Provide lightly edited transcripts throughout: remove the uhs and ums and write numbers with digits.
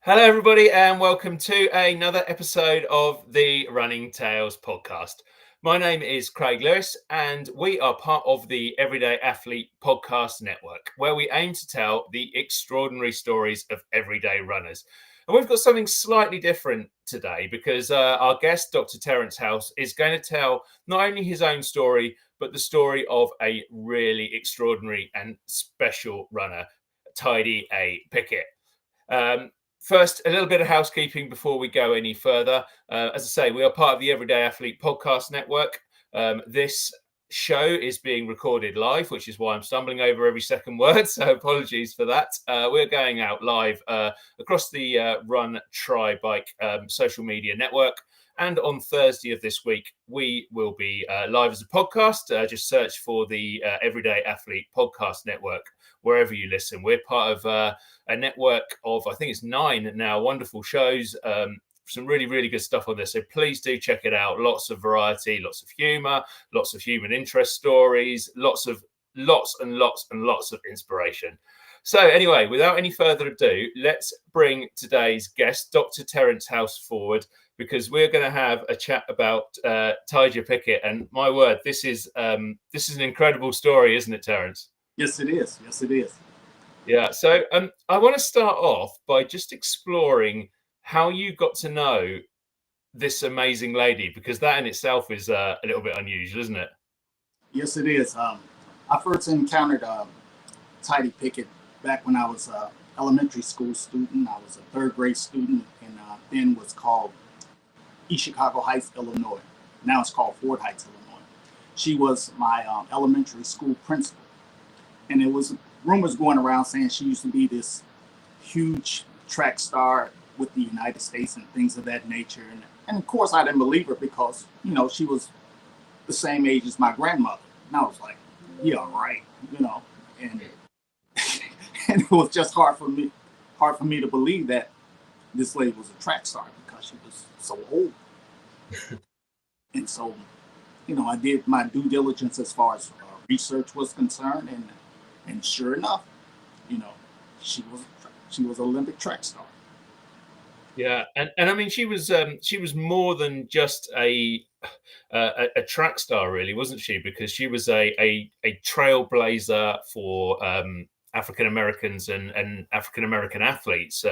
Hello, everybody, and welcome to another episode of the Running Tales podcast. My name is Craig Lewis, and we are part of the Everyday Athlete podcast network, where we aim to tell the extraordinary stories of everyday runners. And we've got something slightly different today because our guest, Dr. Terrance House, is going to tell not only his own story, but the story of a really extraordinary and special runner, Tidy A. Pickett. First, a little bit of housekeeping before we go any further. As I say, we are part of the Everyday Athlete podcast network. This show is being recorded live, which is why I'm stumbling over every second word. So apologies for that. We're going out live across the Run, Try, Bike social media network. And on Thursday of this week, we will be live as a podcast. Just search for the Everyday Athlete podcast network wherever you listen. We're part of a network of, I think it's 9 now, wonderful shows. Some really, really good stuff on there. So please do check it out. Lots of variety, lots of humor, lots of human interest stories, lots and lots of inspiration. So anyway, without any further ado, let's bring today's guest, Dr. Terrance House, forward, because we're going to have a chat about Tidy A. Pickett. And my word, this is an incredible story, isn't it, Terrance? Yes, it is. Yes, it is. Yeah. So I want to start off by just exploring how you got to know this amazing lady, because that in itself is a little bit unusual, isn't it? Yes, it is. I first encountered Tidy Pickett back when I was an elementary school student. I was a third grade student, and then was called East Chicago Heights, Illinois. Now it's called Fort Heights, Illinois. She was my elementary school principal. And it was rumors going around saying she used to be this huge track star with the United States and things of that nature. And of course, I didn't believe her because, she was the same age as my grandmother. And I was like, yeah, right, and and it was just hard for me to believe that this lady was a track star because she was so old. And so, I did my due diligence as far as research was concerned, and sure enough, she was Olympic track star. Yeah, and I mean, she was more than just a track star, really, wasn't she? Because she was a trailblazer for African Americans and African American athletes.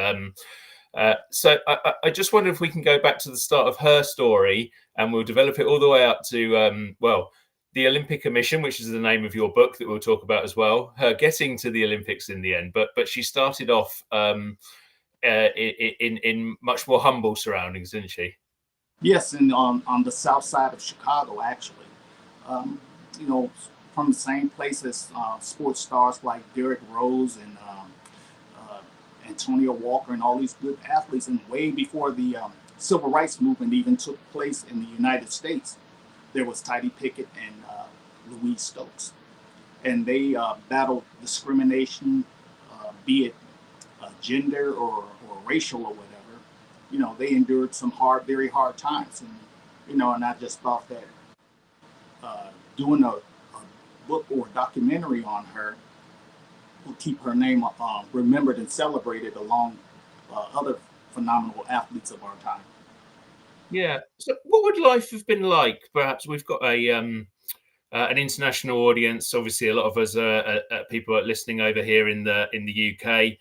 So I just wonder if we can go back to the start of her story, and we'll develop it all the way up to the Olympic Commission, which is the name of your book that we'll talk about as well. Her getting to the Olympics in the end, but she started off in much more humble surroundings, didn't she? Yes, and on the south side of Chicago, actually. From the same place as sports stars like Derrick Rose and Antonio Walker and all these good athletes, and way before the civil rights movement even took place in the United States, there was Tidy Pickett and Louise Stokes. And they battled discrimination, be it gender or racial or whatever. They endured some very hard times. And I just thought that doing a book or a documentary on her will keep her name remembered and celebrated along other phenomenal athletes of our time. Yeah. So what would life have been like? Perhaps we've got an international audience. Obviously, a lot of us are people are listening over here in the UK.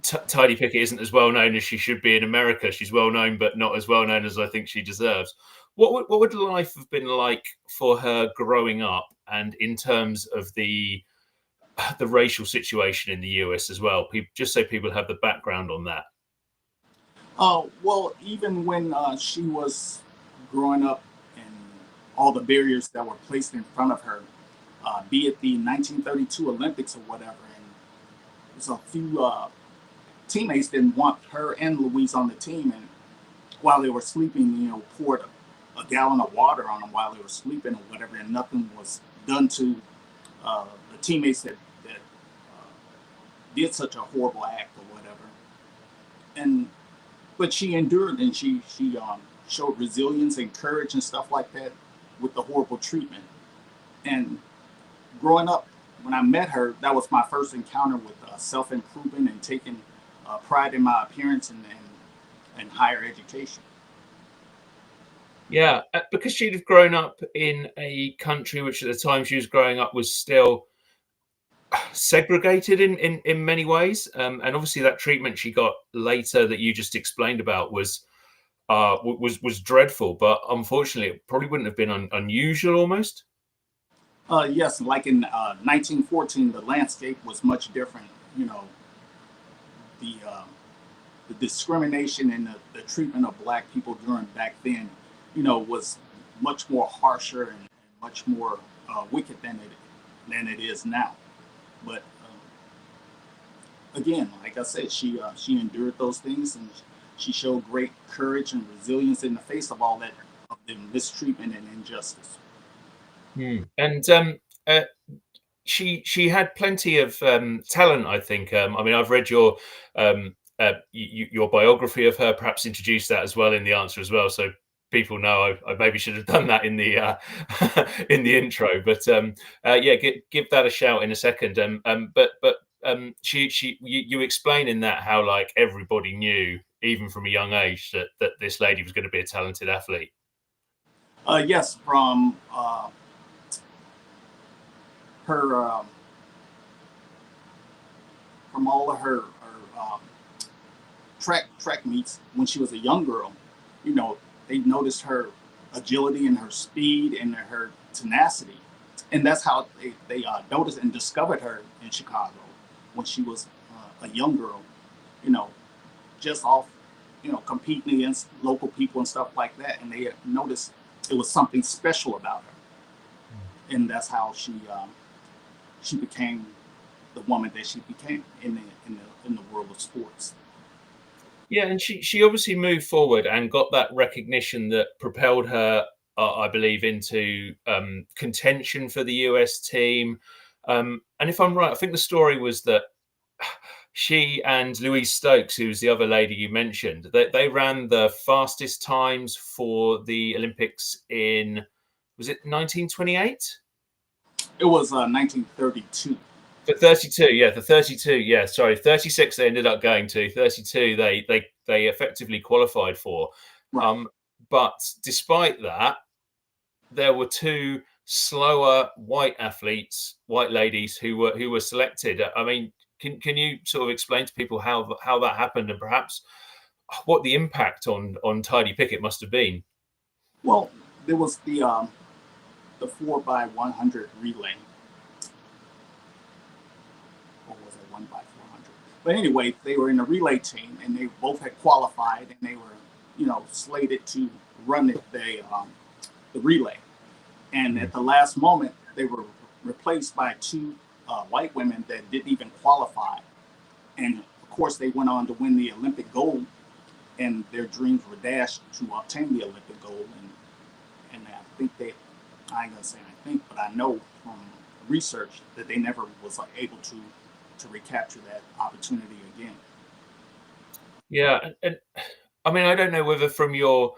Tidy Pickett isn't as well known as she should be in America. She's well known, but not as well known as I think she deserves. What would life have been like for her growing up, and in terms of the racial situation in the US as well? Just so people have the background on that. Well, even when she was growing up, and all the barriers that were placed in front of her, be it the 1932 Olympics or whatever, and there's a few teammates didn't want her and Louise on the team, and while they were sleeping, poured a gallon of water on them while they were sleeping or whatever, and nothing was done to the teammates that did such a horrible act or whatever. But she endured, and she showed resilience and courage and stuff like that with the horrible treatment. And growing up, when I met her, that was my first encounter with self-improvement and taking pride in my appearance and higher education. Yeah, because she'd have grown up in a country which at the time she was growing up was still segregated in many ways, and obviously that treatment she got later that you just explained about was dreadful, but unfortunately it probably wouldn't have been unusual almost. Yes, like in 1914, the landscape was much different. You know, the uh, the discrimination and the treatment of black people during back then, was much more harsher and much more wicked than it is now. But again, like I said, she endured those things, and she showed great courage and resilience in the face of all that, of the mistreatment and injustice. And uh, she had plenty of talent, I think. I mean, I've read your biography of her. Perhaps introduce that as well in the answer as well, so people know. I maybe should have done that in the in the intro, but yeah, give that a shout in a second. But you explain in that how like everybody knew, even from a young age, that this lady was going to be a talented athlete. Yes, from her from all of her track meets when she was a young girl. You know, they noticed her agility and her speed and her tenacity, and that's how they noticed and discovered her in Chicago when she was a young girl. You know, just off, competing against local people and stuff like that, and they had noticed it was something special about her, and that's how she became the woman that she became in the world of sports. Yeah, and she obviously moved forward and got that recognition that propelled her, I believe, into contention for the US team. And if I'm right, I think the story was that she and Louise Stokes, who's the other lady you mentioned, they ran the fastest times for the Olympics in, was it 1928? It was 1932. For 32, yeah, the 32, yeah, sorry, 36 they ended up going to, 32 they effectively qualified for. Right. Um, but despite that, there were two slower white athletes, white ladies who were selected. I mean, can you sort of explain to people how that happened and perhaps what the impact on Tidy Pickett must have been? Well, there was the 4x100 relay, or was it 1x400? But anyway, they were in a relay team, and they both had qualified, and they were, slated to run the relay. And at the last moment, they were replaced by two white women that didn't even qualify. And of course, they went on to win the Olympic gold, and their dreams were dashed to obtain the Olympic gold. And I think I ain't gonna say I think, but I know from research that they never was able to recapture that opportunity again. Yeah, and I mean, I don't know whether from your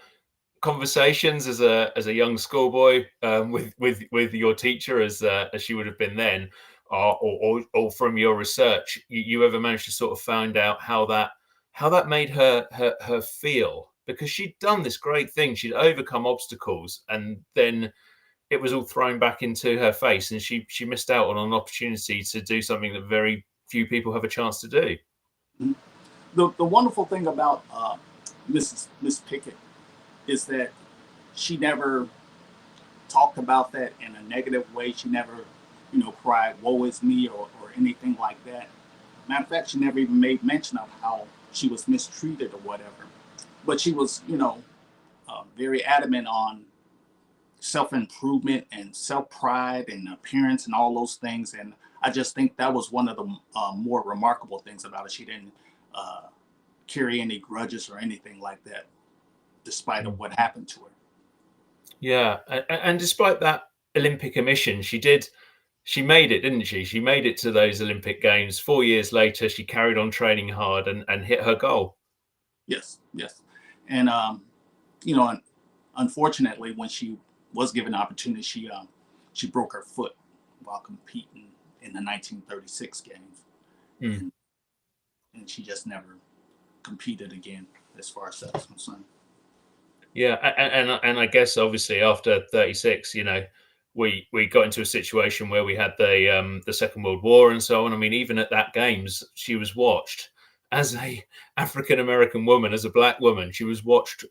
conversations as a young schoolboy with your teacher as she would have been then, or from your research, you ever managed to sort of find out how that made her feel, because she'd done this great thing, she'd overcome obstacles, and then it was all thrown back into her face, and she missed out on an opportunity to do something that very few people have a chance to do. Mhm. The wonderful thing about Miss Pickett is that she never talked about that in a negative way. She never, cried, woe is me, or anything like that. Matter of fact, she never even made mention of how she was mistreated or whatever. But she was, very adamant on self improvement and self pride and appearance and all those things. And I just think that was one of the more remarkable things about it. She didn't uh, carry any grudges or anything like that, despite of what happened to her. Yeah, and despite that Olympic omission, she made it, didn't she? She made it to those Olympic Games. 4 years later, she carried on training hard and hit her goal. Yes, yes. And you know, unfortunately, when she was given the opportunity, she broke her foot while competing in the 1936 games. Hmm. And and she just never competed again as far as that's concerned. Yeah, and I guess obviously after 36, we got into a situation where we had the Second World War and so on. I mean, even at that games, she was watched as a African American woman, as a black woman. She was watched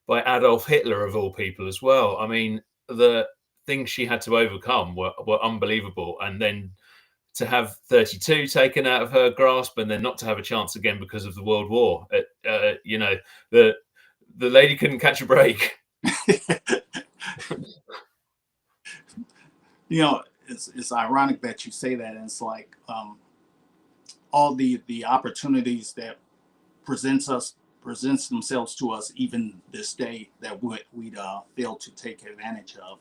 by Adolf Hitler of all people as well. I mean, the things she had to overcome were unbelievable, and then to have 32 taken out of her grasp, and then not to have a chance again because of the World War. The the lady couldn't catch a break. It's ironic that you say that. And it's like all the opportunities that presents themselves to us even this day that we'd fail to take advantage of.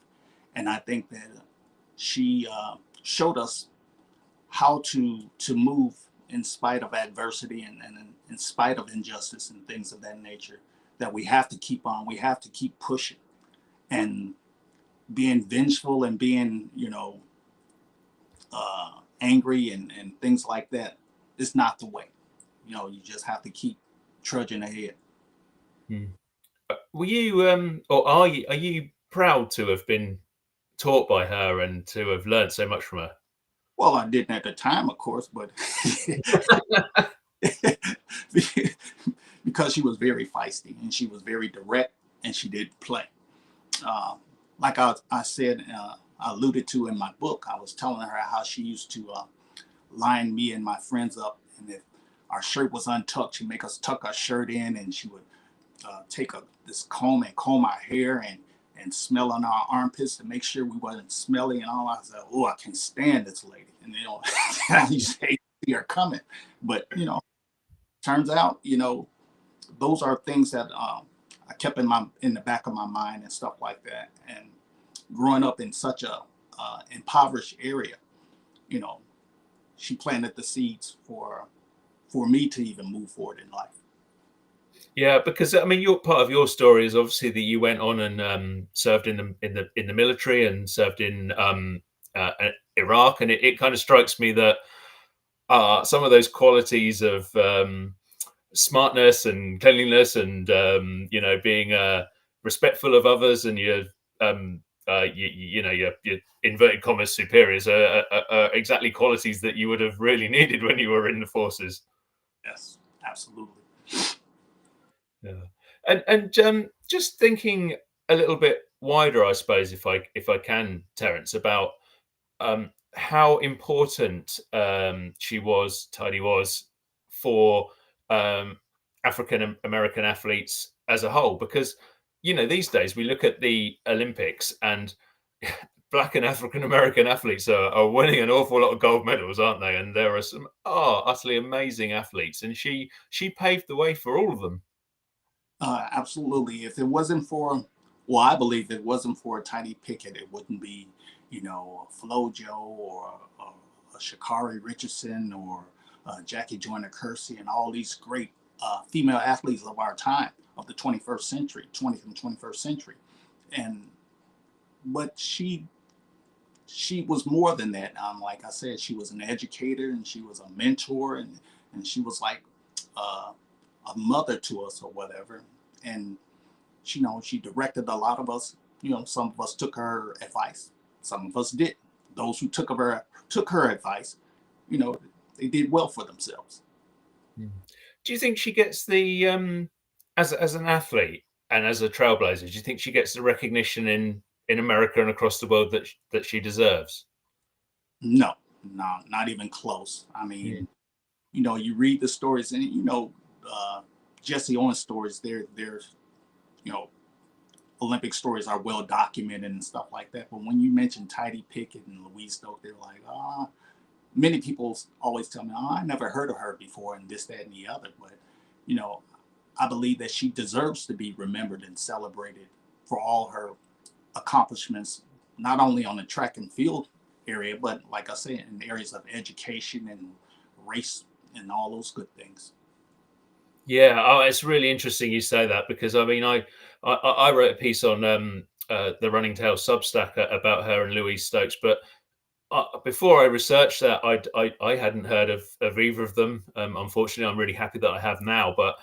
And I think that she showed us how to move in spite of adversity and in spite of injustice and things of that nature. That we have to keep on. We have to keep pushing and being vengeful and being angry and things like that is not the way. You just have to keep trudging ahead. Hmm. Were you or are you proud to have been taught by her and to have learned so much from her? Well, I didn't at the time, of course, but because she was very feisty and she was very direct and she did play. Uh, like I said, I alluded to in my book, I was telling her how she used to line me and my friends up, and if our shirt was untucked, she'd make us tuck our shirt in, and she would take this comb and comb our hair and smell on our armpits to make sure we wasn't smelly and all. I was like, oh, I can't stand this lady, and you say see her coming, but turns out those are things that I kept in the back of my mind and stuff like that. And growing up in such a impoverished area, you know, she planted the seeds for me to even move forward in life. Yeah, because I mean, your part of your story is obviously that you went on and served in the military and served in Iraq, and it kind of strikes me that some of those qualities of smartness and cleanliness and being respectful of others and your inverted commas superiors are exactly qualities that you would have really needed when you were in the forces. Yes, absolutely. Yeah, and just thinking a little bit wider, I suppose, if I can, Terrance, about how important Tidy was for um, African American athletes as a whole, because these days we look at the Olympics and Black and African American athletes are winning an awful lot of gold medals, aren't they? And there are some utterly amazing athletes, and she paved the way for all of them. Absolutely. If it wasn't for, well, I believe if it wasn't for Tidy Pickett, it wouldn't be, Flojo or Shakari Richardson or Jackie Joyner Kersey and all these great female athletes of our time, of the 21st century, 20th and 21st century. And, but she was more than that. Like I said, she was an educator and she was a mentor and she was like uh, a mother to us or whatever. And she directed a lot of us. Some of us took her advice, some of us didn't. Those who took her advice, you know, they did well for themselves. Mm. Do you think she gets the as an athlete and as a trailblazer? Do you think she gets the recognition in America and across the world that she deserves? No, no, not even close. I Mm. mean, you read the stories and uh, Jesse Owens stories. They're you know Olympic stories are well documented and stuff like that. But when you mention Tidy Pickett and Louise Stoke, they're like, many people always tell me, I never heard of her before, and this, that, and the other. But, you know, I believe that she deserves to be remembered and celebrated for all her accomplishments, not only on the track and field area, but like I said, in areas of education and race and all those good things. Yeah, it's really interesting you say that, because I mean, I wrote a piece on the Running Tales Substack about her and Louise Stokes, but before I researched that, I hadn't heard of either of them. Unfortunately, I'm really happy that I have now. But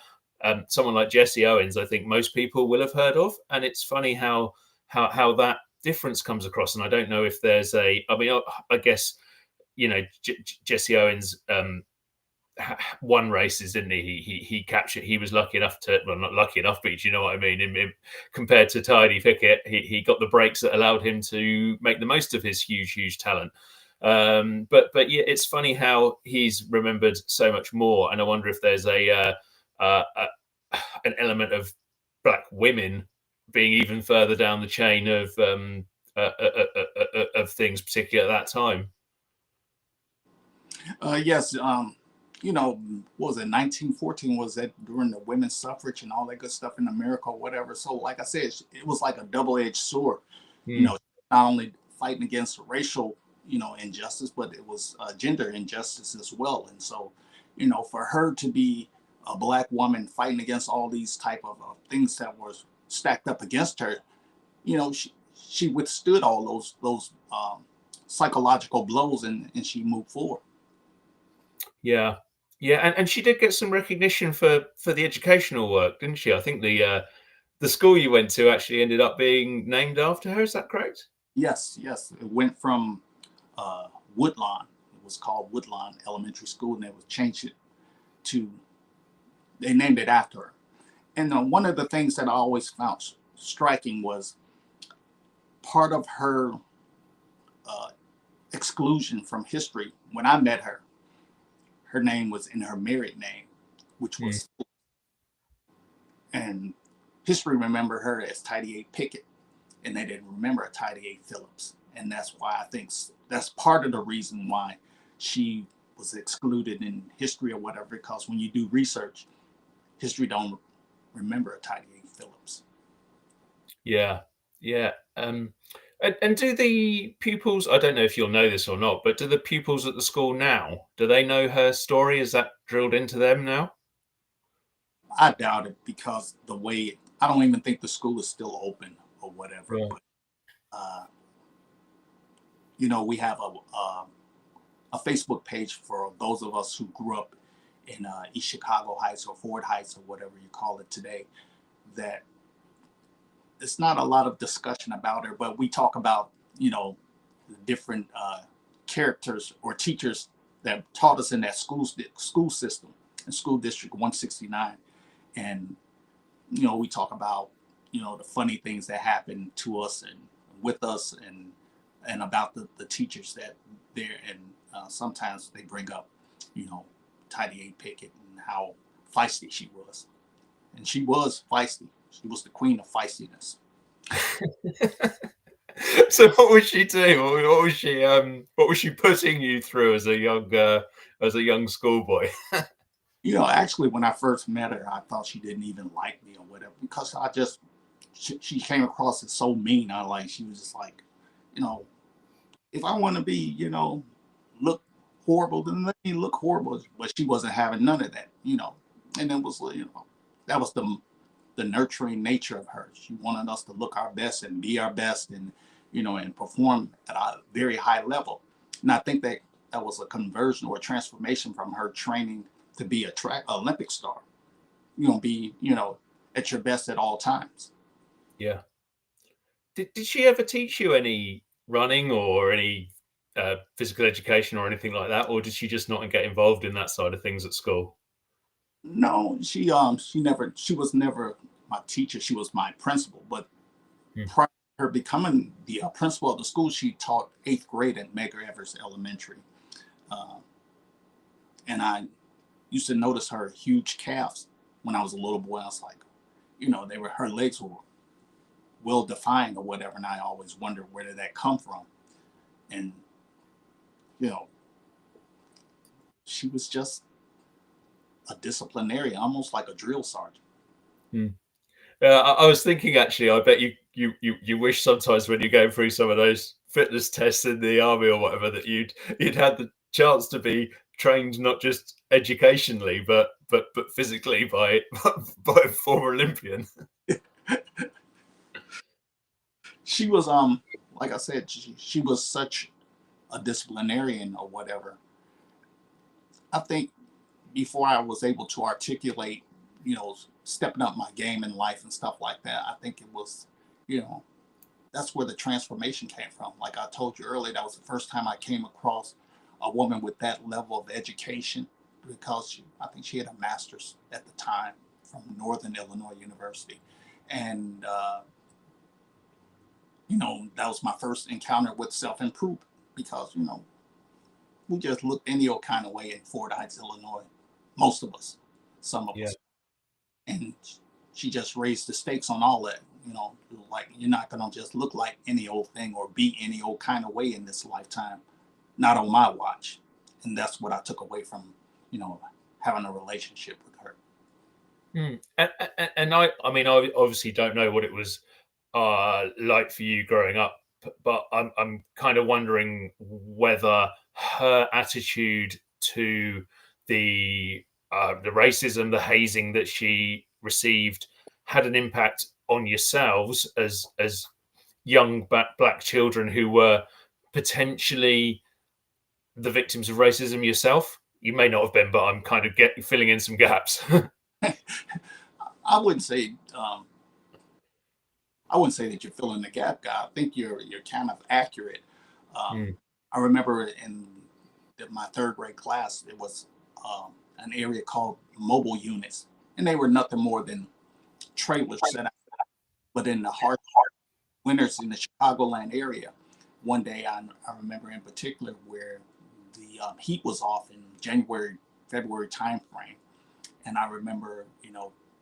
someone like Jesse Owens, I think most people will have heard of, and it's funny how that difference comes across. And I don't know if there's a. I mean, I guess Jesse Owens won races, didn't he? He captured. He was lucky enough to, well, not lucky enough, but you know what I mean. Compared to Tidy Pickett, he got the breaks that allowed him to make the most of his huge talent. But yeah, it's funny how he's remembered so much more, and I wonder if there's an element of black women being even further down the chain of things, particularly at that time. Yes, what was it, 1914? Was that during the women's suffrage and all that good stuff in America or whatever? So, like I said, it was like a double-edged sword. Mm. Not only fighting against racial, injustice, but it was gender injustice as well. And so, for her to be a black woman fighting against all these type of things that were stacked up against her, she withstood all those psychological blows, and she moved forward. Yeah, and she did get some recognition for the educational work, didn't she? I think the school you went to actually ended up being named after her. Is that correct? Yes, yes. It went from Woodlawn. It was called Woodlawn Elementary School, and they was changed it to. They named it after her. And one of the things that I always found striking was part of her uh, exclusion from history. When I met her, her name was in her married name, which Mm. was, and history remembered her as Tidy A. Pickett, and they didn't remember a Tidy A. Phillips. And that's why I think that's part of the reason why she was excluded in history or whatever, because when you do research, history don't remember a Tidy A. Phillips. Yeah, yeah. And do the pupils? I don't know if you'll know this or not, but do the pupils at the school now? Do they know her story? Is that drilled into them now? I doubt it, because the way I don't even think the school is still open or whatever. Right. But uh, we have a Facebook page for those of us who grew up in East Chicago Heights or Ford Heights or whatever you call it today. That it's not a lot of discussion about her, but we talk about the different characters or teachers that taught us in that school system in school district 169. And we talk about the funny things that happen to us and with us, and about the teachers that there. And sometimes they bring up Tidy A. Pickett and how feisty she was. And she was feisty. She was the queen of feistiness. So what was she doing? What was she putting you through as a young schoolboy? Actually, when I first met her, I thought she didn't even like me or whatever, because she came across as so mean. She was just like, you know, if I want to be, look horrible, then let me look horrible. But she wasn't having none of that. And it was, that was the nurturing nature of her. She wanted us to look our best and be our best, and perform at a very high level. And I think that was a conversion or a transformation from her training to be a track Olympic star. Be at your best at all times. Yeah. Did she ever teach you any running or any physical education or anything like that, or did she just not get involved in that side of things at school? No, she was never my teacher. She was my principal. But Hmm. prior to her becoming the principal of the school, she taught eighth grade at Medgar Evers Elementary, uh, and I used to notice her huge calves when I was a little boy. I was like, her legs were well defined or whatever, and I always wondered where did that come from. And you know, she was just a disciplinarian, almost like a drill sergeant. Hmm. I was thinking actually, I bet you wish sometimes when you're going through some of those fitness tests in the army or whatever that you'd had the chance to be trained not just educationally but physically by by a former Olympian. She was like I said, she was such a disciplinarian or whatever. I think before I was able to articulate, stepping up my game in life and stuff like that, I think it was, you know, that's where the transformation came from. Like I told you earlier, that was the first time I came across a woman with that level of education because I think she had a master's at the time from Northern Illinois University. And, that was my first encounter with self improvement because, we just looked any old kind of way in Fort Heights, Illinois. Most of us, some of Yeah. us. And she just raised the stakes on all that. Like you're not gonna just look like any old thing or be any old kind of way in this lifetime. Not on my watch. And that's what I took away from, having a relationship with her. And I mean, I obviously don't know what it was like for you growing up, but I'm kind of wondering whether her attitude to the racism, the hazing that she received, had an impact on yourselves as young black children who were potentially the victims of racism yourself. You may not have been, but I'm kind of filling in some gaps. I wouldn't say I wouldn't say that you're filling the gap, guy. I think you're kind of accurate. Mm, I remember in my third grade class, there was an area called mobile units, and they were nothing more than trailers set out. But in the harsh winters in the Chicagoland area, one day I remember in particular where the heat was off in January, February timeframe, and I remember,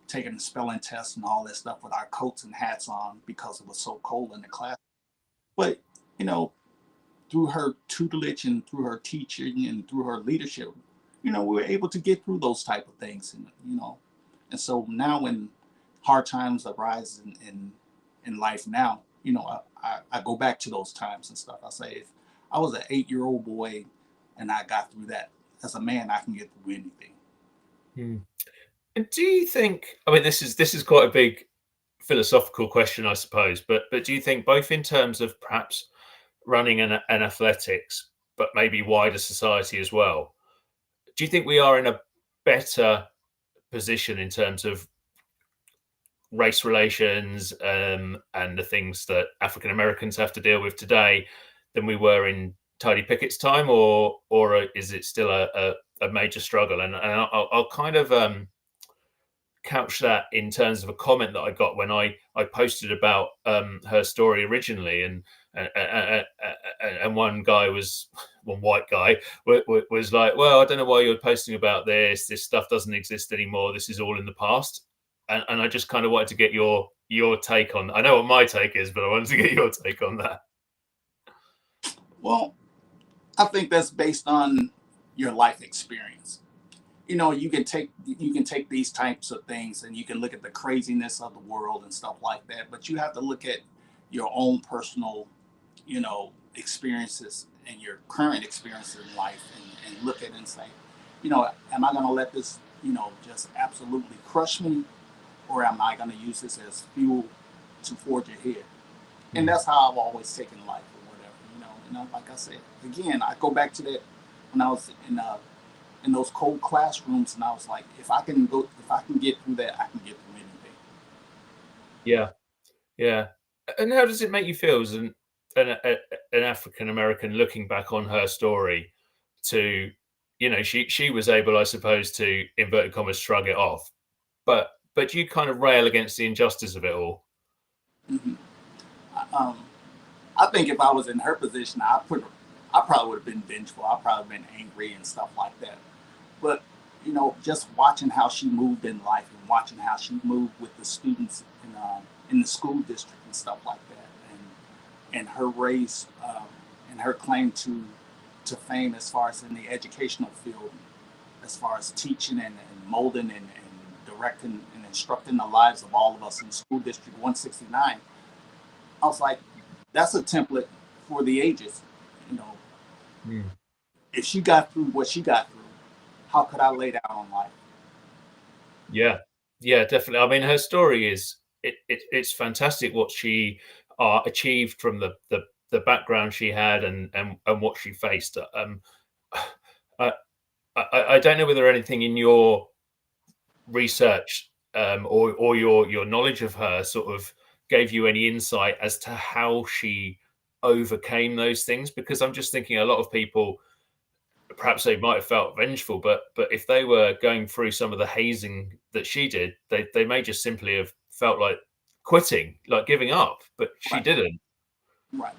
taking the spelling test and all that stuff with our coats and hats on because it was so cold in the class. But, you know, through her tutelage and through her teaching and through her leadership, we were able to get through those type of things. And so now when hard times arise in life now, I go back to those times and stuff. I say, if I was an 8-year-old boy and I got through that, as a man, I can get through anything. mm. And do you think? I mean, this is quite a big philosophical question, I suppose. But do you think, both in terms of perhaps running and athletics, but maybe wider society as well, do you think we are in a better position in terms of race relations and the things that African Americans have to deal with today than we were in Tidy Pickett's time, or is it still a major struggle? And I'll kind of couch that in terms of a comment that I got when I posted about her story originally, and one white guy was like, well, I don't know why you're posting about this stuff doesn't exist anymore, this is all in the past. And I just kind of wanted to get your take on, I know what my take is, but I wanted to get your take on that. Well, I think that's based on your life experience. You can take these types of things and you can look at the craziness of the world and stuff like that, but you have to look at your own personal, experiences and your current experiences in life, and look at it and say, am I going to let this, just absolutely crush me, or am I going to use this as fuel to forge ahead? And that's how I've always taken life or whatever, like I said, again, I go back to that when I was in those cold classrooms, and I was like, if I can get through that, I can get through anything. Yeah, yeah. And how does it make you feel as an African American looking back on her story? To, she was able, I suppose, to, inverted commas, shrug it off, but you kind of rail against the injustice of it all. Mm-hmm. um, I think if I was in her position, I probably would have been vengeful. I probably been angry and stuff like that. But just watching how she moved in life and watching how she moved with the students in the school district and stuff like that, and her race, and her claim to fame as far as in the educational field, as far as teaching and molding and directing and instructing the lives of all of us in school district 169. I was like, that's a template for the ages. You know, Mm. if she got through what she got through, how could I lay down on life? Yeah, yeah, definitely. I mean, her story is it's fantastic what she achieved from the the background she had and what she faced. I, I don't know whether anything in your research or your knowledge of her sort of gave you any insight as to how she overcame those things, because I'm just thinking a lot of people, perhaps they might have felt vengeful, but if they were going through some of the hazing that she did, they may just simply have felt like quitting, like giving up, but she Right, didn't. right.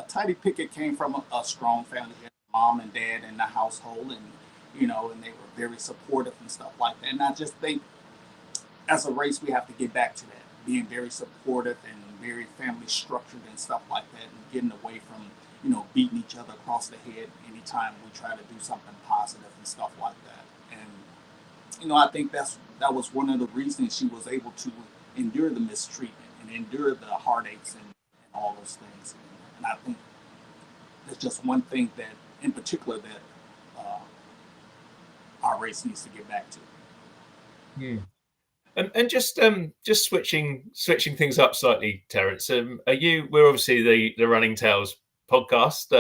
Tidy Pickett came from a strong family. He had a mom and dad in the household, and and they were very supportive and stuff like that. And I just think, as a race, we have to get back to that, being very supportive and very family structured and stuff like that, and getting away from beating each other across the head anytime we try to do something positive and stuff like that. And I think that was one of the reasons she was able to endure the mistreatment and endure the heartaches and all those things. And I think there's just one thing that, in particular, that uh, our race needs to get back to. Hmm. And just switching things up slightly, Terrance. Are you? We're obviously the Running Tales podcast.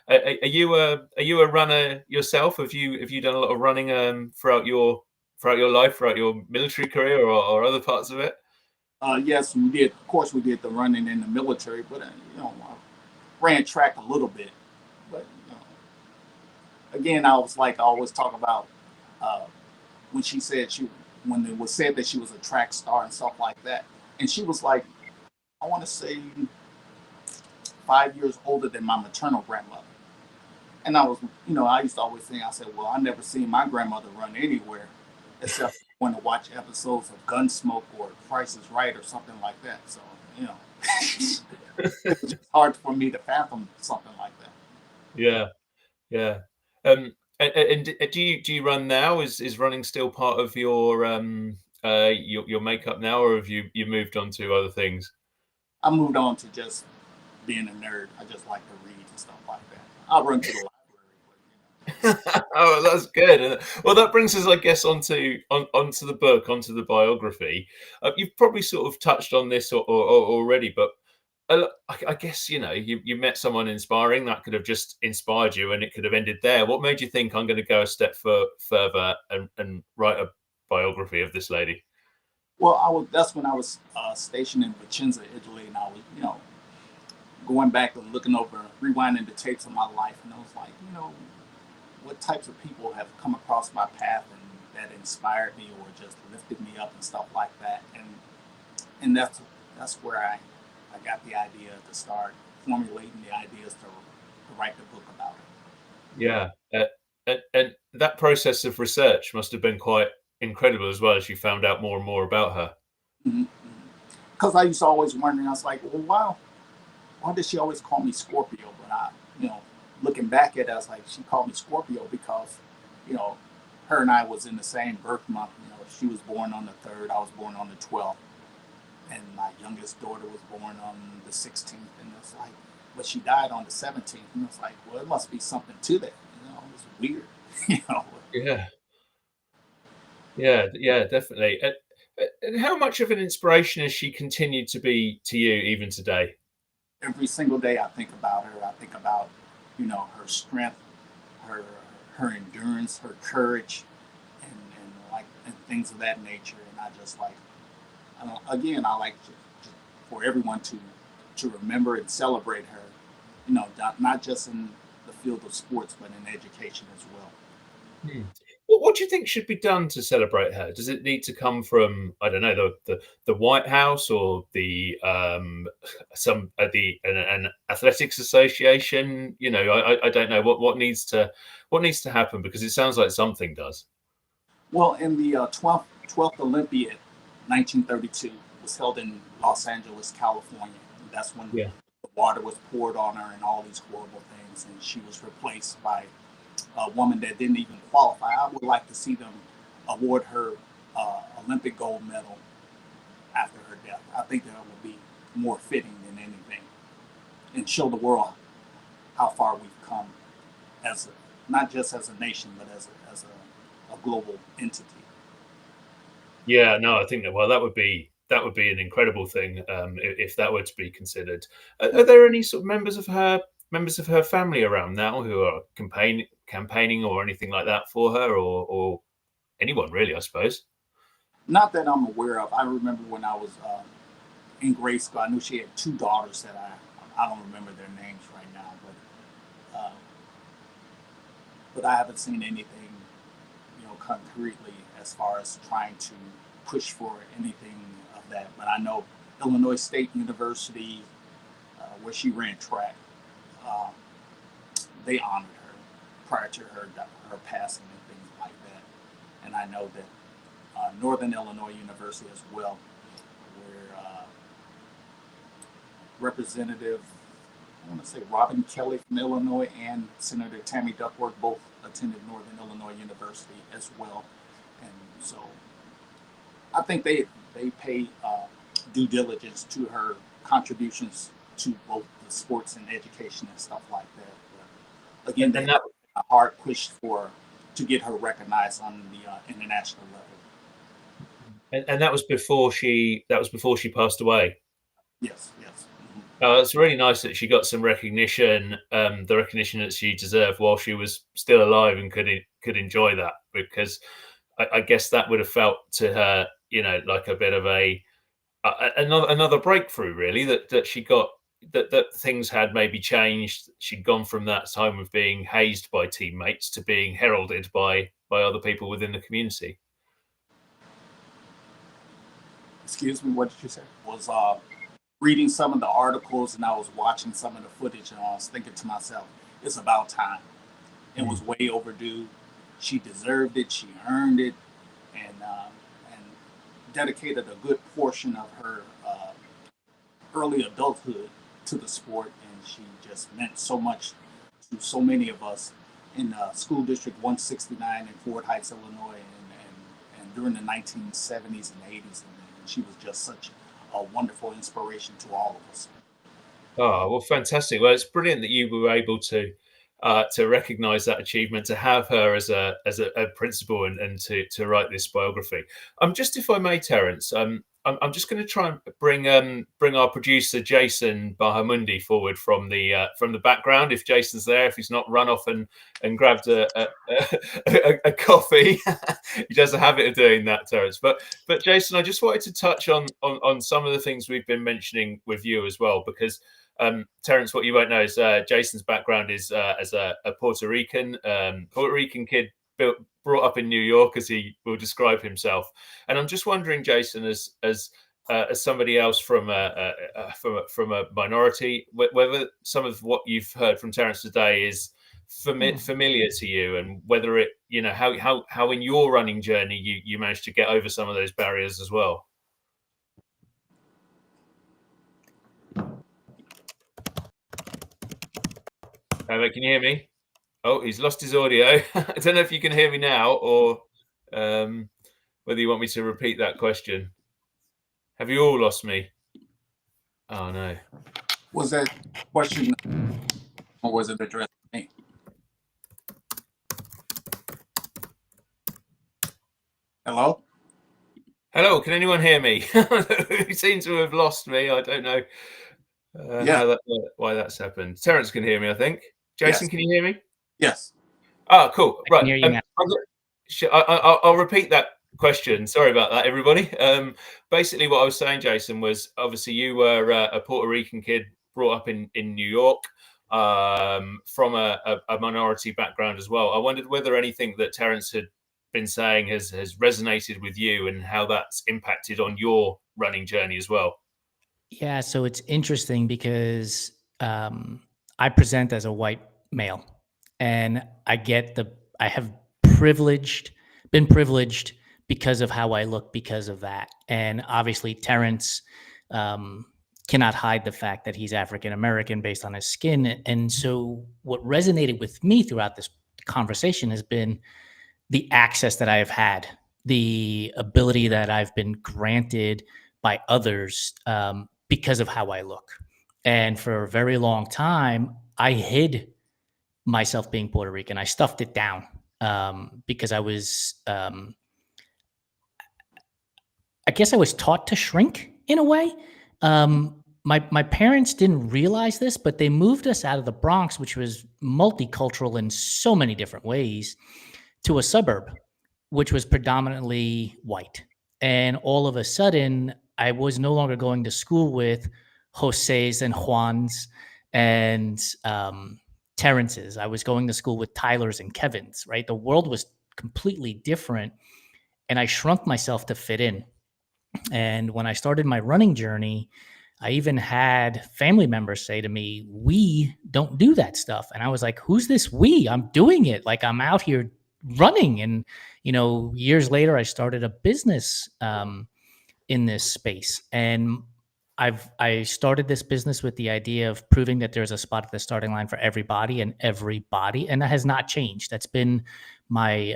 Are you a runner yourself? Have you done a lot of running throughout your life, throughout your military career, or other parts of it? Yes, we did. Of course, we did the running in the military, but I ran track a little bit. But again, I was like I always talk about uh, when she said when it was said that she was a track star and stuff like that, and she was like, I want to say 5 years older than my maternal grandmother. And I was, I used to always think, I said, well, I never seen my grandmother run anywhere except when to watch episodes of Gunsmoke or Price is Right or something like that. So, you know, it was just hard for me to fathom something like that. Yeah, yeah. And do you run now? Is running still part of your makeup now, or have you moved on to other things? I moved on to just being a nerd. I just like to read and stuff like that. I'll run to the library, but Oh, that's good. Well, that brings us, I guess, onto the book, onto the biography. You've probably sort of touched on this already, but I guess you met someone inspiring that could have just inspired you, and it could have ended there. What made you think I'm going to go a step further and write a biography of this lady? well, That's when I was stationed in Vicenza, Italy, and I was, going back and looking over, rewinding the tapes of my life, and I was like, what types of people have come across my path and that inspired me or just lifted me up and stuff like that, and that's where I got the idea to start formulating the ideas to write the book about Yeah, and that process of research must have been quite incredible as well as you found out more and more about her. it. Because I used to always wonder, I was like, well, why does she always call me Scorpio? But looking back at it, I was like, she called me Scorpio because, you know, her and I was in the same birth month. She was born on the 3rd, I was born on the 12th, and my youngest daughter was born on the 16th. And it's like, but she died on the 17th, and it's like, well, it must be something to that. It's weird. you know, Yeah, yeah, definitely. And how much of an inspiration has she continued to be to you even today? every single day I think about her. I think about, her strength, her her endurance, her courage, and like and things of that nature. And I just like, again, I like for everyone to remember and celebrate her. Not just in the field of sports, but in education as well. Hmm. What do you think should be done to celebrate her? Does it need to come from, I don't know, the White House or the some the an athletics association? I don't know what needs to happen, because it sounds like something does. Well, in the 12th Olympiad, 1932, was held in Los Angeles, California. That's when Yeah. the water was poured on her and all these horrible things, and she was replaced by a woman that didn't even qualify. I would like to see them award her Olympic gold medal after her death. I think that would be more fitting than anything, and show the world how far we've come not just as a nation, but as a global entity. Yeah, no, I think that, well, that would be an incredible thing if that were to be considered. Are there any sort of members of her family around now who are campaigning or anything like that for her, or anyone really, I suppose? Not that I'm aware of. I remember when I was in grade school, I knew she had two daughters that I don't remember their names right now, but I haven't seen anything, concretely as far as trying to push for anything of that. But I know Illinois State University, where she ran track, um, they honored her prior to her passing and things like that. And I know that Northern Illinois University as well, where Representative, I want to say Robin Kelly from Illinois and Senator Tammy Duckworth both attended Northern Illinois University as well. And so I think they pay due diligence to her contributions to both the sports and education and stuff like that. But again, they have a hard push to get her recognized on the international level. And that was before she passed away. Yes. It's really nice that she got some recognition, the recognition that she deserved while she was still alive and could enjoy that, because I guess that would have felt to her, like a bit of another breakthrough, really, that she got, that things had maybe changed. She'd gone from that time of being hazed by teammates to being heralded by other people within the community. Excuse me, what did you say? Was reading some of the articles and I was watching some of the footage and I was thinking to myself, it's about time. It was way overdue. She deserved it. She earned it, and dedicated a good portion of her early adulthood to the sport. And she just meant so much to so many of us in School District 169 in Fort Heights, Illinois, and during the 1970s and 80s. And she was just such a wonderful inspiration to all of us. Oh, well, fantastic. Well, it's brilliant that you were able to recognise that achievement, to have her as a principal, and to write this biography. Just, if I may, Terrance, I'm just going to try and bring our producer Jason Bahamundi forward from the background. If Jason's there, if he's not run off and grabbed a coffee, he does a habit of doing that, Terrance. But Jason, I just wanted to touch on some of the things we've been mentioning with you as well, because Terrance, what you won't know is Jason's background is as a Puerto Rican kid, brought up in New York, as he will describe himself. And I'm just wondering, Jason, as somebody else from a minority, whether some of what you've heard from Terrance today is familiar to you, and whether it, how in your running journey you managed to get over some of those barriers as well. Can you hear me? Oh, he's lost his audio. I don't know if you can hear me now, or whether you want me to repeat that question. Have you all lost me? Oh, no. Was that question, or was it addressed to me? Hello? Hello, can anyone hear me? You seem to have lost me. I don't know why that's happened. Terrance can hear me, I think. Jason, Can you hear me? Yes. Oh, cool. Right. I can hear you now. I'll repeat that question. Sorry about that, everybody. Basically, what I was saying, Jason, was obviously you were a Puerto Rican kid brought up in New York, from a minority background as well. I wondered whether anything that Terrance had been saying has resonated with you, and how that's impacted on your running journey as well. Yeah, so it's interesting because I present as a white male, and I have been privileged because of how I look, because of that. And obviously Terrance cannot hide the fact that he's African American based on his skin. And so what resonated with me throughout this conversation has been the access that I have had, the ability that I've been granted by others because of how I look. And for a very long time, I hid myself being Puerto Rican. I stuffed it down because I guess I was taught to shrink in a way. My parents didn't realize this, but they moved us out of the Bronx, which was multicultural in so many different ways, to a suburb, which was predominantly white. And all of a sudden, I was no longer going to school with Jose's and Juan's and Terrance's. I was going to school with Tyler's and Kevin's, right? The world was completely different. And I shrunk myself to fit in. And when I started my running journey, I even had family members say to me, "We don't do that stuff." And I was like, "Who's this we? I'm doing it. Like, I'm out here running." And, years later, I started a business in this space. And I started this business with the idea of proving that there's a spot at the starting line for everybody and everybody. And that has not changed. That's been my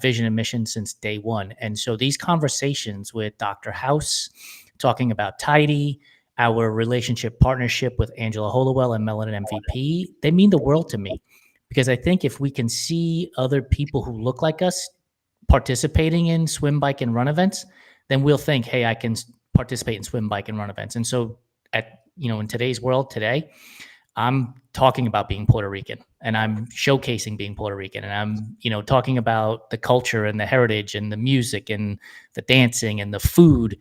vision and mission since day one. And so these conversations with Dr. House, talking about Tidy, our relationship partnership with Angela Hollowell and Melanin MVP, they mean the world to me, because I think if we can see other people who look like us participating in swim, bike, and run events, then we'll think, hey, I can participate in swim, bike, and run events. And so in today's world today, I'm talking about being Puerto Rican, and I'm showcasing being Puerto Rican, and I'm, talking about the culture and the heritage and the music and the dancing and the food,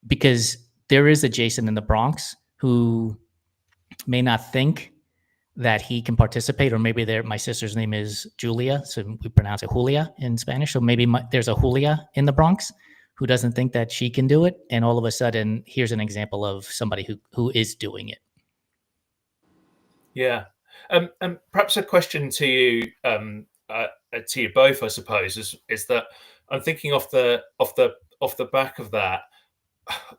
because there is a Jason in the Bronx who may not think that he can participate, or maybe my sister's name is Julia, so we pronounce it Julia in Spanish. So maybe there's a Julia in the Bronx who doesn't think that she can do it, and all of a sudden, here's an example of somebody who is doing it. Yeah, and perhaps a question to you, to you both, I suppose, is that I'm thinking off the back of that,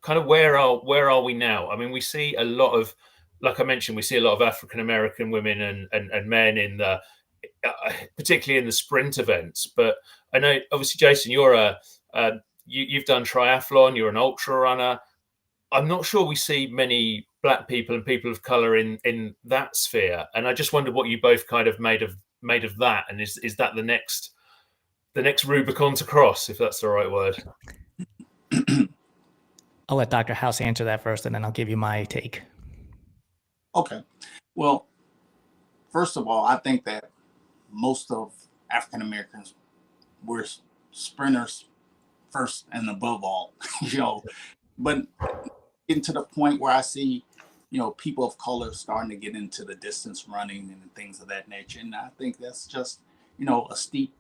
kind of where are we now? I mean, we see a lot of, like I mentioned, we see a lot of African American women and men in the, particularly in the sprint events. But I know, obviously, Jason, you've done triathlon. You're an ultra runner. I'm not sure we see many Black people and people of color in that sphere. And I just wondered what you both kind of made of that. And is that the next Rubicon to cross, if that's the right word? I'll let Dr. House answer that first, and then I'll give you my take. Okay. Well, first of all, I think that most of African Americans were sprinters first and above all, but getting to the point where I see, people of color starting to get into the distance running and things of that nature. And I think that's just, a steep,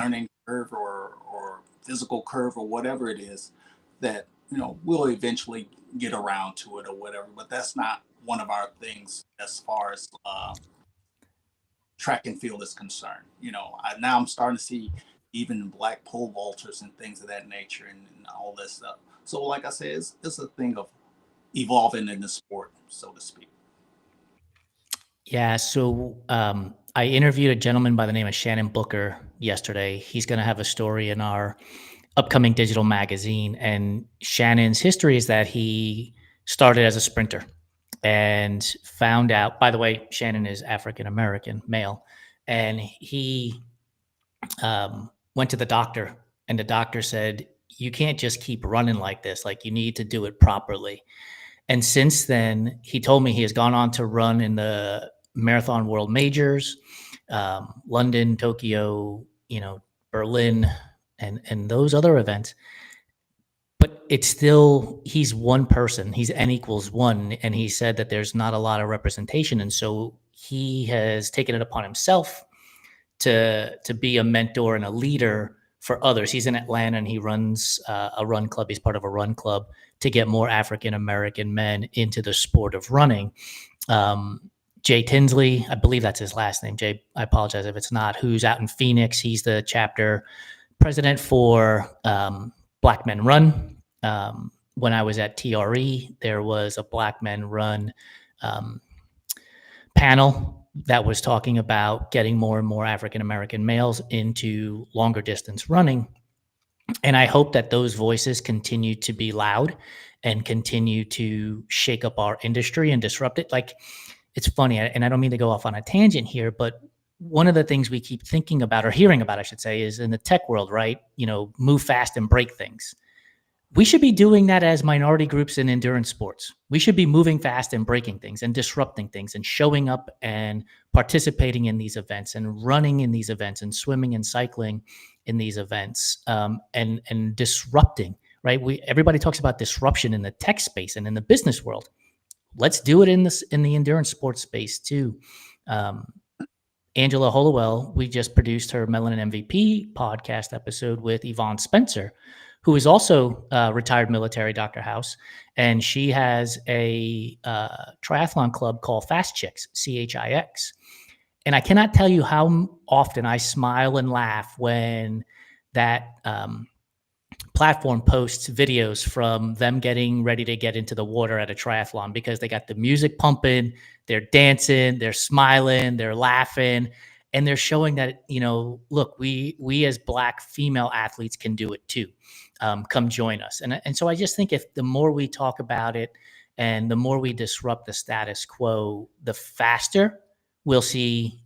learning curve or physical curve or whatever it is that, we'll eventually get around to it or whatever. But that's not one of our things as far as track and field is concerned. Now I'm starting to see even Black pole vaulters and things of that nature and all this stuff. So like I said, it's a thing of evolving in the sport, so to speak. Yeah. So I interviewed a gentleman by the name of Shannon Booker yesterday. He's going to have a story in our upcoming digital magazine. And Shannon's history is that he started as a sprinter and found out, by the way, Shannon is African-American male. And he went to the doctor, and the doctor said, "You can't just keep running like this. Like, you need to do it properly." And since then, he told me he has gone on to run in the marathon world majors, London, Tokyo, Berlin, and those other events. But it's still, he's one person. He's N equals one. And he said that there's not a lot of representation. And so he has taken it upon himself to be a mentor and a leader for others. He's in Atlanta and he runs a run club. He's part of a run club to get more African-American men into the sport of running. Jay Tinsley, I believe that's his last name. Jay, I apologize if it's not, who's out in Phoenix. He's the chapter president for Black Men Run. When I was at TRE, there was a Black Men Run panel that was talking about getting more and more African-American males into longer distance running. And I hope that those voices continue to be loud and continue to shake up our industry and disrupt it. Like, it's funny, and I don't mean to go off on a tangent here, but one of the things we keep thinking about, or hearing about, I should say, is in the tech world, right? Move fast and break things. we should be doing that as minority groups in endurance sports. We should be moving fast and breaking things and disrupting things and showing up and participating in these events and running in these events and swimming and cycling in these events, and disrupting. Right? Everybody talks about disruption in the tech space and in the business world. Let's do it in the endurance sports space too. Angela Hollowell, we just produced her Melanin MVP podcast episode with Yvonne Spencer, who is also retired military, Dr. House, and she has a triathlon club called Fast Chicks, CHIX. And I cannot tell you how often I smile and laugh when that platform posts videos from them getting ready to get into the water at a triathlon, because they got the music pumping, they're dancing, they're smiling, they're laughing, and they're showing that, look, we as Black female athletes can do it too. Come join us. And so I just think if the more we talk about it and the more we disrupt the status quo, the faster we'll see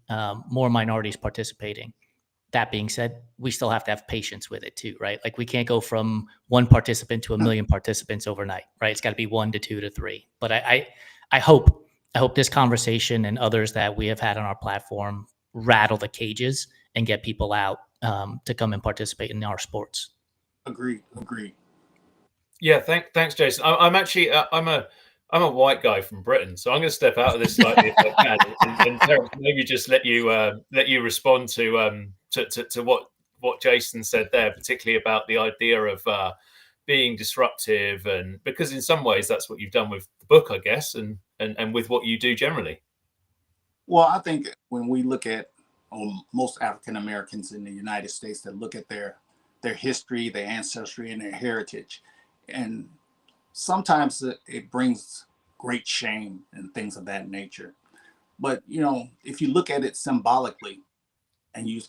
more minorities participating. That being said, we still have to have patience with it too, right? Like we can't go from one participant to a million participants overnight, right? It's got to be 1 to 2 to 3. But I hope this conversation and others that we have had on our platform rattle the cages and get people out to come and participate in our sports. Agreed. Yeah, thanks, Jason. I'm actually I'm a white guy from Britain, so I'm going to step out of this slightly if I can, and Terrance, maybe just let you respond to what Jason said there, particularly about the idea of being disruptive, and because in some ways that's what you've done with the book, I guess, and with what you do generally. Well, I think when we look at most African Americans in the United States, that look at their history, their ancestry, and their heritage, and sometimes it brings great shame and things of that nature. But if you look at it symbolically, and you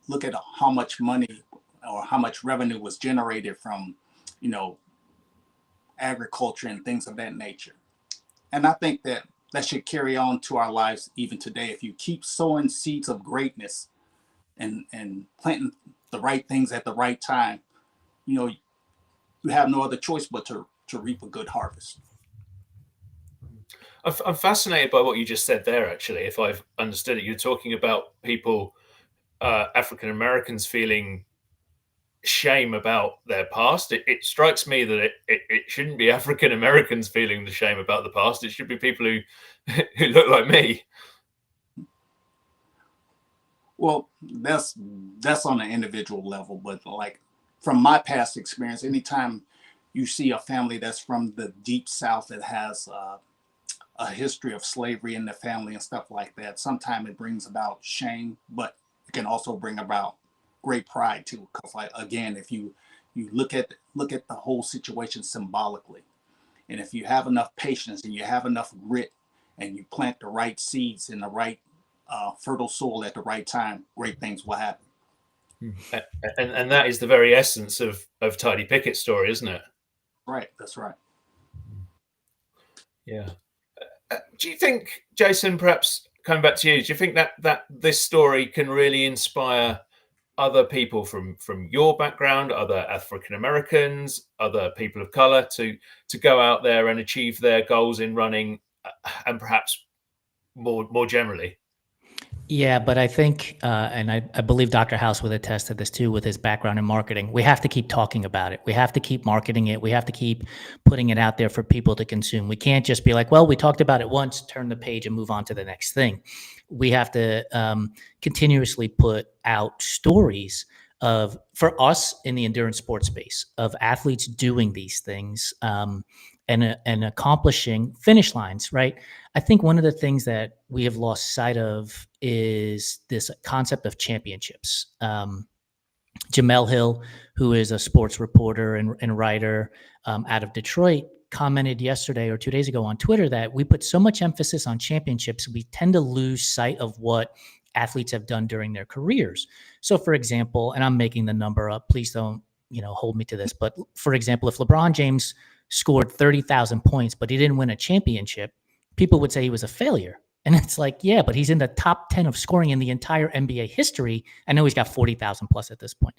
look at how much money or how much revenue was generated from agriculture and things of that nature, and I think that should carry on to our lives even today. If you keep sowing seeds of greatness and planting the right things at the right time, you have no other choice but to reap a good harvest. I'm fascinated by what you just said there, actually. If I've understood it, you're talking about people, African Americans, feeling shame about their past. It strikes me that it shouldn't be African Americans feeling the shame about the past. It should be people who look like me. Well, that's on an individual level, but like from my past experience, anytime you see a family that's from the deep South that has a history of slavery in the family and stuff like that, sometimes it brings about shame, but it can also bring about great pride too. Because like again, if you look at the whole situation symbolically, and if you have enough patience and you have enough grit and you plant the right seeds in the right fertile soil at the right time, great things will happen. And that is the very essence of Tidy Pickett's story, isn't it? Right, that's right. Yeah. Do you think, Jason, perhaps coming back to you, do you think that this story can really inspire other people from your background, other African Americans, other people of color to go out there and achieve their goals in running, and perhaps more generally? Yeah, but I think, and I believe Dr. House would attest to this too with his background in marketing, we have to keep talking about it. We have to keep marketing it. We have to keep putting it out there for people to consume. We can't just be like, well, we talked about it once, turn the page and move on to the next thing. We have to continuously put out stories for us in the endurance sports space, of athletes doing these things and accomplishing finish lines, right? I think one of the things that we have lost sight of is this concept of championships. Jamel Hill, who is a sports reporter and writer out of Detroit, commented yesterday or 2 days ago on Twitter that we put so much emphasis on championships, we tend to lose sight of what athletes have done during their careers. So, for example, and I'm making the number up, please don't hold me to this, but for example, if LeBron James scored 30,000 points, but he didn't win a championship, people would say he was a failure. And it's like, yeah, but he's in the top 10 of scoring in the entire NBA history. I know he's got 40,000 plus at this point.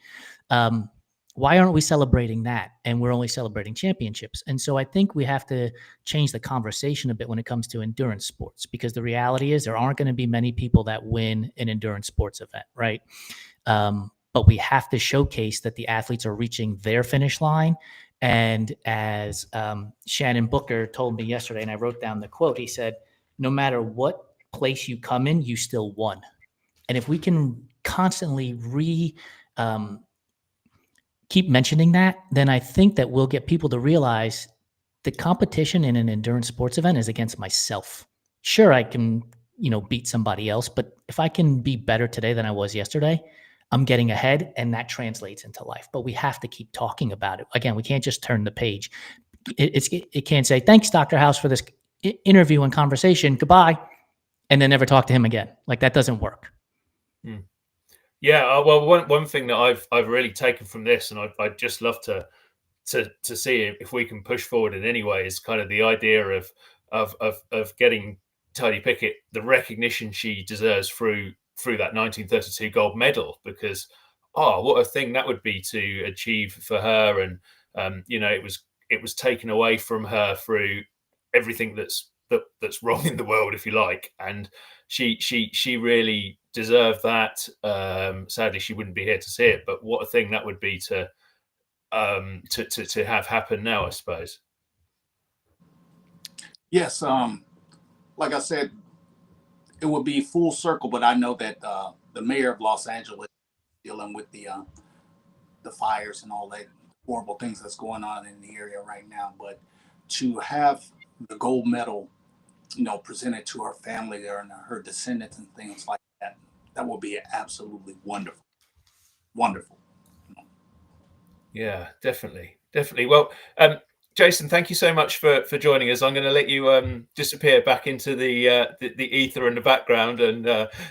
Why aren't we celebrating that? And we're only celebrating championships. And so I think we have to change the conversation a bit when it comes to endurance sports, because the reality is there aren't going to be many people that win an endurance sports event, right? But we have to showcase that the athletes are reaching their finish line. And as Shannon Booker told me yesterday, and I wrote down the quote, he said, no matter what place you come in, you still won. And if we can constantly keep mentioning that, then I think that we'll get people to realize the competition in an endurance sports event is against myself. Sure, I can, beat somebody else, but if I can be better today than I was yesterday, I'm getting ahead, and that translates into life. But we have to keep talking about it. Again, we can't just turn the page. It can't say, thanks, Dr. House, for this interview and conversation. Goodbye. And then never talk to him again. Like, that doesn't work. Yeah, well, one thing that I've really taken from this, and I'd just love to see if we can push forward in any way, is kind of the idea of getting Tidy Pickett the recognition she deserves through that 1932 gold medal, because what a thing that would be to achieve for her. And it was taken away from her through everything that's wrong in the world, if you like, and she really deserved that. Sadly, she wouldn't be here to see it, but what a thing that would be to have happen now, I suppose. Yes, like I said, it would be full circle, but I know that the mayor of Los Angeles is dealing with the fires and all that horrible things that's going on in the area right now. But to have the gold medal, presented to her family and her descendants and things like that, that would be absolutely wonderful. Wonderful. Yeah, definitely. Well, Jason, thank you so much for joining us. I'm going to let you disappear back into the ether in the background, and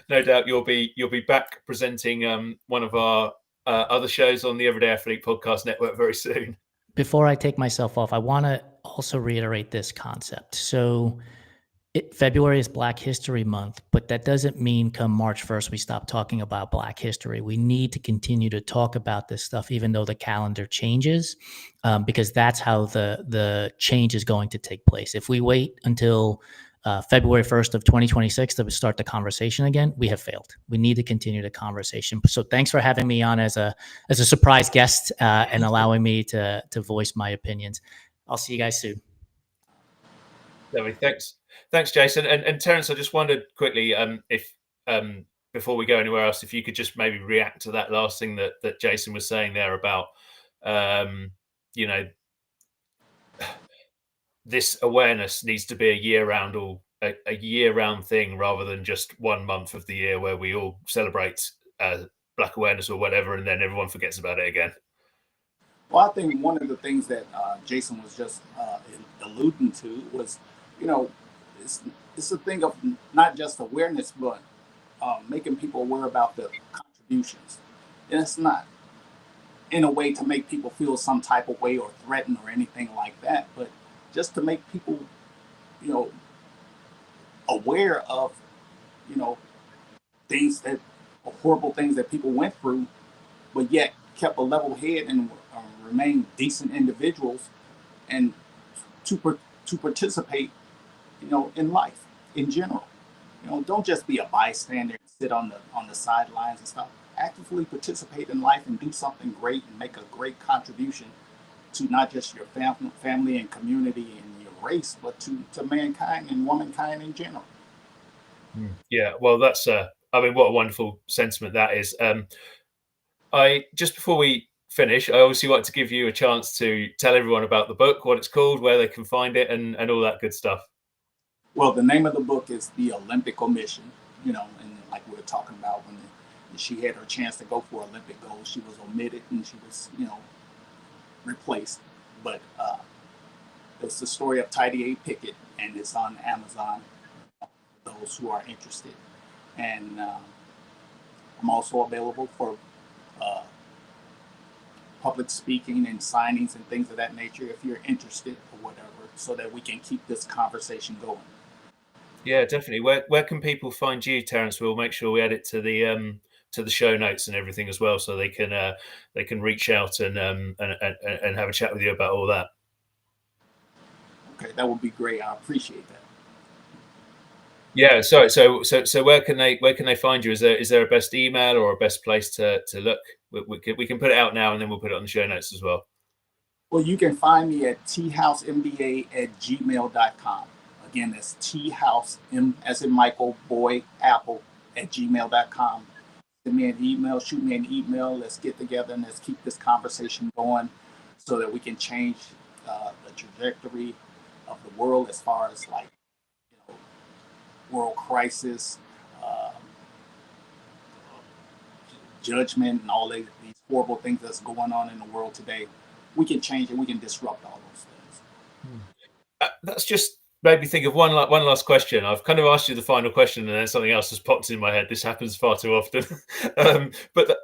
no doubt you'll be back presenting one of our other shows on the Everyday Athlete Podcast Network very soon. Before I take myself off, I want to also reiterate this concept. So February is Black History Month, but that doesn't mean come March 1st we stop talking about Black history. We need to continue to talk about this stuff, even though the calendar changes, because that's how the change is going to take place. If we wait until February 1st of 2026 to start the conversation again, we have failed. We need to continue the conversation. So thanks for having me on as a surprise guest and allowing me to voice my opinions. I'll see you guys soon. Lovely. Thanks, Jason. And Terrance, I just wondered quickly if before we go anywhere else, if you could just maybe react to that last thing that Jason was saying there about this awareness needs to be a year-round thing, rather than just 1 month of the year where we all celebrate Black awareness or whatever, and then everyone forgets about it again. Well, I think one of the things that Jason was just alluding to was, it's a thing of not just awareness, but making people aware about the contributions. And it's not in a way to make people feel some type of way or threatened or anything like that, but just to make people, aware of, things that horrible things that people went through, but yet kept a level head and remained decent individuals, and to participate, in life in general. Don't just be a bystander and sit on the sidelines and stuff. Actively participate in life and do something great and make a great contribution to not just your family and community and your race, but to mankind and womankind in general. Yeah, well, that's what a wonderful sentiment that is. I just before we finish, I obviously like to give you a chance to tell everyone about the book, what it's called, where they can find it, and all that good stuff. Well, the name of the book is The Olympic Omission, and like we were talking about, when she had her chance to go for Olympic gold, she was omitted and she was, replaced. But it's the story of Tidy A. Pickett, and it's on Amazon for those who are interested. And I'm also available for public speaking and signings and things of that nature if you're interested or whatever, so that we can keep this conversation going. Yeah, definitely. Where can people find you, Terrance? We'll make sure we add it to the show notes and everything as well, so they can reach out and have a chat with you about all that. Okay, that would be great. I appreciate that. Yeah. So where can they find you? Is there a best email or a best place to look? We can put it out now, and then we'll put it on the show notes as well. Well, you can find me at thousemba@gmail.com. Again, that's thouse, as in Michael, boy, apple, @gmail.com. Send me an email, shoot me an email. Let's get together and let's keep this conversation going so that we can change the trajectory of the world as far as like, world crisis, judgment, and all these horrible things that's going on in the world today. We can change it. We can disrupt all those things. That's just made me think of one last question. I've kind of asked you the final question, and then something else has popped in my head. This happens far too often.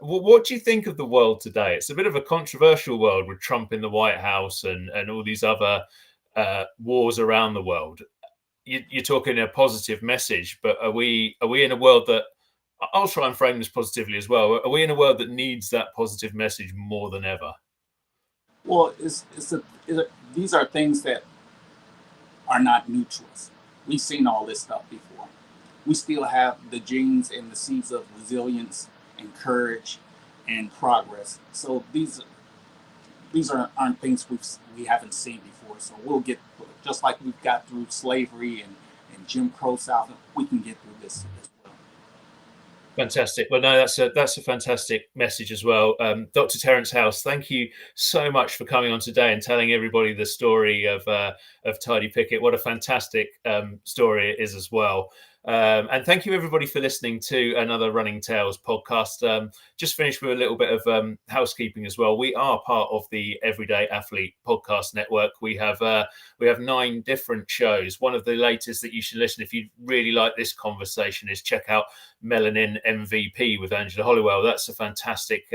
What do you think of the world today? It's a bit of a controversial world with Trump in the White House and all these other wars around the world. You're talking a positive message, but are we in a world that, I'll try and frame this positively as well, are we in a world that needs that positive message more than ever? Well, these are things that are not new to us. We've seen all this stuff before. We still have the genes and the seeds of resilience and courage and progress. So these aren't things we haven't seen before. So we'll get, just like we've got through slavery and Jim Crow South, we can get through this as well. Fantastic. Well, no, that's a fantastic message as well. Dr. Terrance House, thank you so much for coming on today and telling everybody the story of Tidy Picket. What a fantastic story it is as well. And thank you everybody for listening to another Running Tales podcast. Just finished with a little bit of housekeeping as well. We are part of the Everyday Athlete podcast network. We have 9 different shows. One of the latest that you should listen if you really like this conversation is check out Melanin MVP with Angela Hollowell. That's a fantastic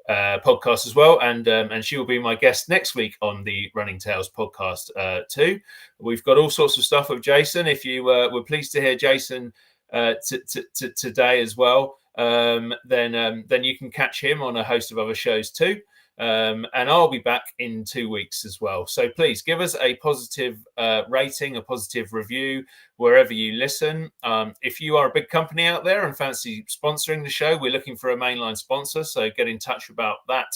podcast as well, and she will be my guest next week on the Running Tales podcast too. We've got all sorts of stuff with Jason. If you were pleased to hear Jason today as well, then you can catch him on a host of other shows too. And I'll be back in 2 weeks as well. So please give us a positive rating, a positive review wherever you listen. If you are a big company out there and fancy sponsoring the show, we're looking for a mainline sponsor. So get in touch about that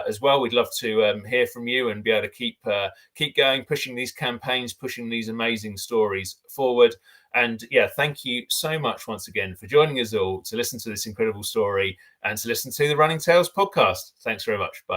as well. We'd love to hear from you and be able to keep going, pushing these campaigns, pushing these amazing stories forward. And yeah, thank you so much once again for joining us all to listen to this incredible story and to listen to the Running Tales podcast. Thanks very much. Bye.